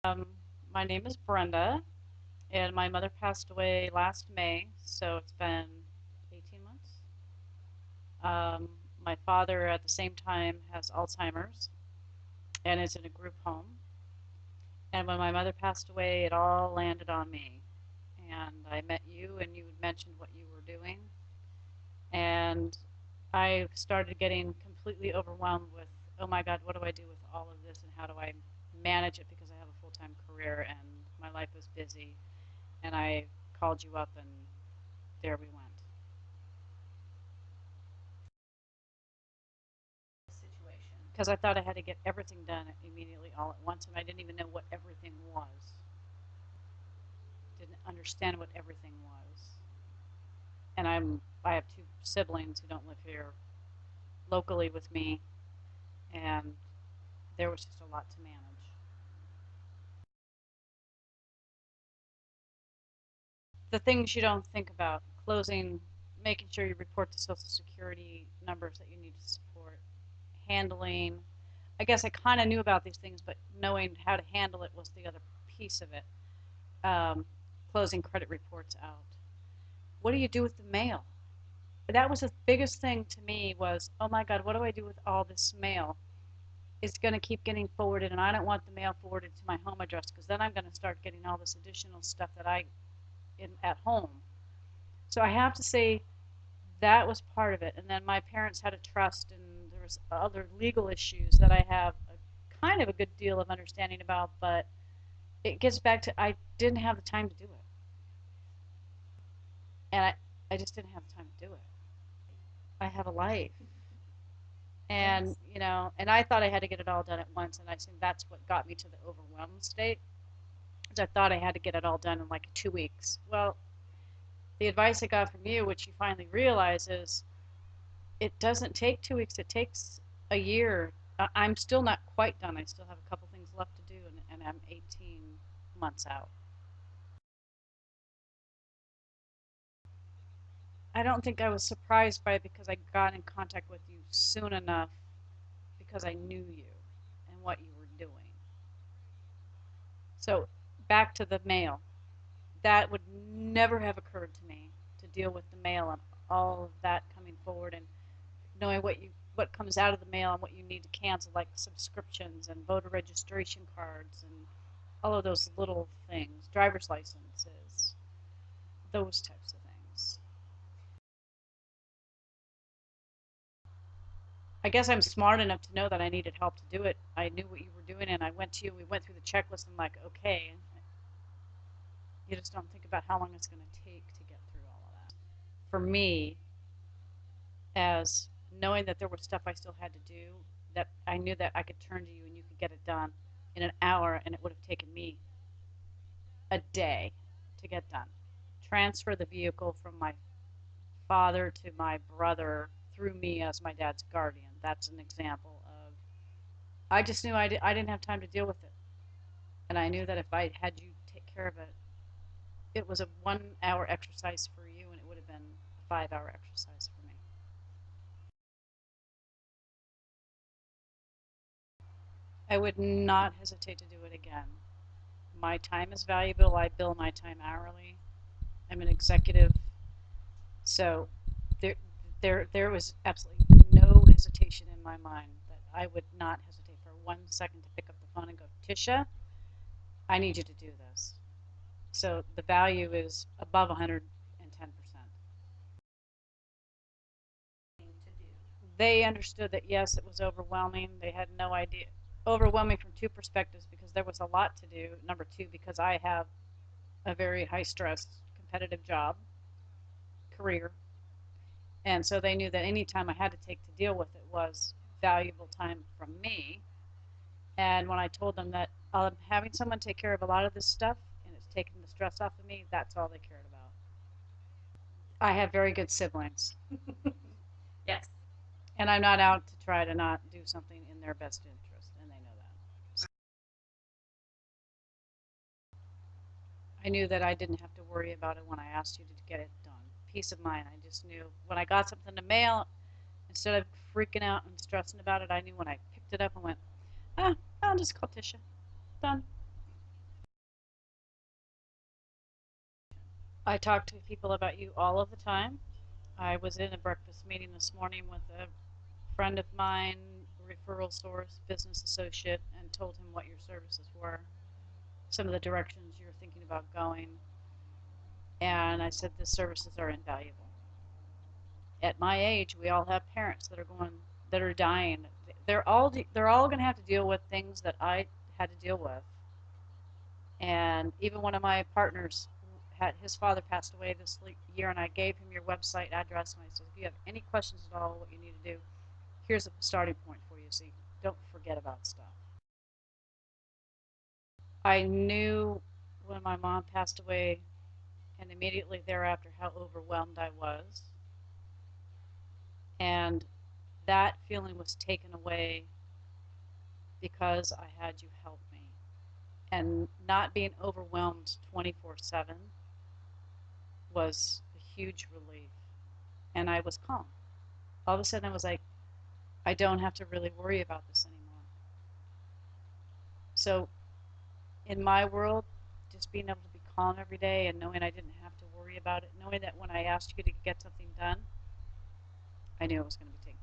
Um, my name is Brenda, and my mother passed away last May, so it's been 18 months. Um, my father, at the same time, has Alzheimer's and is in a group home. And when my mother passed away, it all landed on me. And I met you, and you had mentioned what you were doing. And I started getting completely overwhelmed with, oh my God, what do I do with all of this, and how do I manage it because I have a full time career and my life was busy. And I called you up, and there we went. Situation. Because I thought I had to get everything done immediately all at once, and I didn't even know what everything was. Didn't understand what everything was. And I have two siblings who don't live here locally with me, and there was just a lot to manage. The things you don't think about: closing, making sure you report the Social Security numbers that you need to support, handling. I guess I kind of knew about these things, but knowing how to handle it was the other piece of it. Um, Closing credit reports out. What do you do with the mail? That was the biggest thing to me was, oh my God, what do I do with all this mail? It's going to keep getting forwarded, and I don't want the mail forwarded to my home address because then I'm going to start getting all this additional stuff that I in at home. So I have to say that was part of it. And then my parents had a trust, and there was other legal issues that I have a kind of a good deal of understanding about, but it gets back to I didn't have the time to do it, and I just didn't have the time to do it. I have a life, and Yes. and I thought I had to get it all done at once, and I think that's what got me to the overwhelmed state. Is I thought I had to get it all done in like 2 weeks. Well, the advice I got from you, which you finally realize, is it doesn't take 2 weeks. It takes a year. I'm still not quite done. I still have a couple things left to do, and I'm 18 months out. I don't think I was surprised by it because I got in contact with you soon enough because I knew you and what you were doing. So back to the mail. That would never have occurred to me to deal with the mail and all of that coming forward and knowing what comes out of the mail and what you need to cancel, like subscriptions and voter registration cards and all of those little things, driver's licenses, those types of things. I guess I'm smart enough to know that I needed help to do it. I knew what you were doing, and I went to you. And we went through the checklist, and like, okay, you just don't think about how long it's going to take to get through all of that. For me, as knowing that there was stuff I still had to do, that I knew that I could turn to you and you could get it done in an hour, and it would have taken me a day to get done. Transfer the vehicle from my father to my brother through me as my dad's guardian. That's an example of I just knew I didn't have time to deal with it. And I knew that if I had you take care of it, it was a 1 hour exercise for you, and it would have been a 5 hour exercise for me. I would not hesitate to do it again. My time is valuable. I bill my time hourly. I'm an executive, so there, there was absolutely no hesitation in my mind that I would not hesitate for 1 second to pick up the phone and go, Tisha, I need you to do this. So the value is above 110%. To do. They understood that yes, it was overwhelming. They had no idea. Overwhelming from two perspectives because there was a lot to do. Number two, because I have a very high stress, competitive job, career. And so they knew that any time I had to take to deal with it was valuable time from me. And when I told them that I'm having someone take care of a lot of this stuff and it's taking the stress off of me, that's all they cared about. I have very good siblings, Yes. and I'm not out to try to not do something in their best interest, and they know that. I knew that I didn't have to worry about it when I asked you to get it done. Peace of mind. I just knew when I got something to mail, instead of freaking out and stressing about it, I knew when I picked it up and went, ah, I'll just call Tisha. Done. I talk to people about you all of the time. I was in a breakfast meeting this morning with a friend of mine, referral source, business associate, and told him what your services were, some of the directions you're thinking about going. And I said the services are invaluable. At my age, we all have parents that are dying. They're all going to have to deal with things that I had to deal with. And even one of my partners had his father passed away this year, and I gave him your website address, and I said, if you have any questions at all, what you need to do, here's a starting point for you, so you don't forget about stuff. I knew when my mom passed away, and immediately thereafter, how overwhelmed I was, and that feeling was taken away because I had you help me. And not being overwhelmed 24/7 was a huge relief. And I was calm. All of a sudden, I was like, I don't have to really worry about this anymore. So, in my world, just being able to be calm every day and knowing I didn't have to worry about it, knowing that when I asked you to get something done, I knew it was going to be taken